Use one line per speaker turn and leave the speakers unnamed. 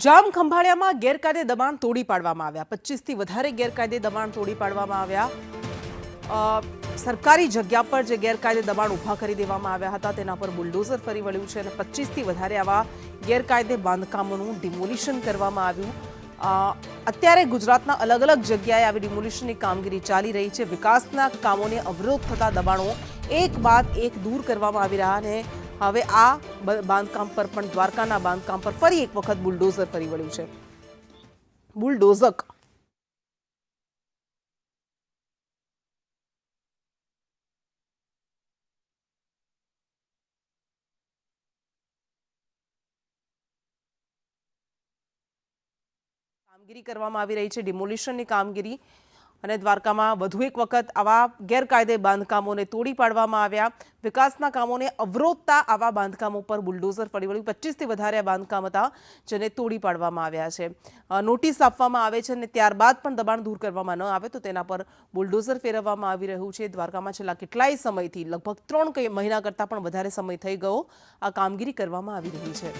જામ ખંભાળિયામાં ગેરકાયદે દબાણ તોડી પાડવામાં આવ્યા। 25 થી વધારે ગેરકાયદે દબાણ તોડી પાડવામાં આવ્યા। સરકારી જગ્યા પર જે ગેરકાયદે દબાણ ઊભા કરી દેવામાં આવ્યા હતા તેના પર બુલડોઝર ફરી વળ્યું છે અને 25 થી વધારે આવા ગેરકાયદે બાંધકામોનું ડિમોલિશન કરવામાં આવ્યું। અત્યારે ગુજરાતના અલગ અલગ જગ્યાએ આવી ડિમોલિશનની કામગીરી ચાલી રહી છે। વિકાસના કામોને અવરોધ થતા દબાણો એક બાદ એક દૂર કરવામાં આવી રહ્યા અને હવે આ બાંધકામ પર પણ દ્વારકાના બાંધકામ પર ફરી એક વખત બુલડોઝર ફરી વળ્યું છે। બુલડોઝર કામગીરી કરવામાં આવી રહી છે, ડિમોલિશનની કામગીરી અને દ્વારકામાં વધુ એક વખત આવા ગેરકાયદે બાંધકામોને તોડી પાડવામાં આવ્યા। વિકાસના કામોને અવરોધતા આવા બાંધકામો પર બુલડોઝર ફરી વળ્યું। 25 થી વધારે બાંધકામ હતા જેને તોડી પાડવામાં આવ્યા છે। નોટિસ આપવામાં આવે છે અને ત્યારબાદ પણ દબાણ દૂર કરવામાં ન આવે તો તેના પર બુલડોઝર ફેરવવામાં આવી રહ્યું છે। દ્વારકામાં છેલ્લા કેટલાય સમયથી લગભગ 3 મહિના કરતાં પણ વધારે સમય થઈ ગયો આ કામગીરી કરવામાં આવી રહી છે।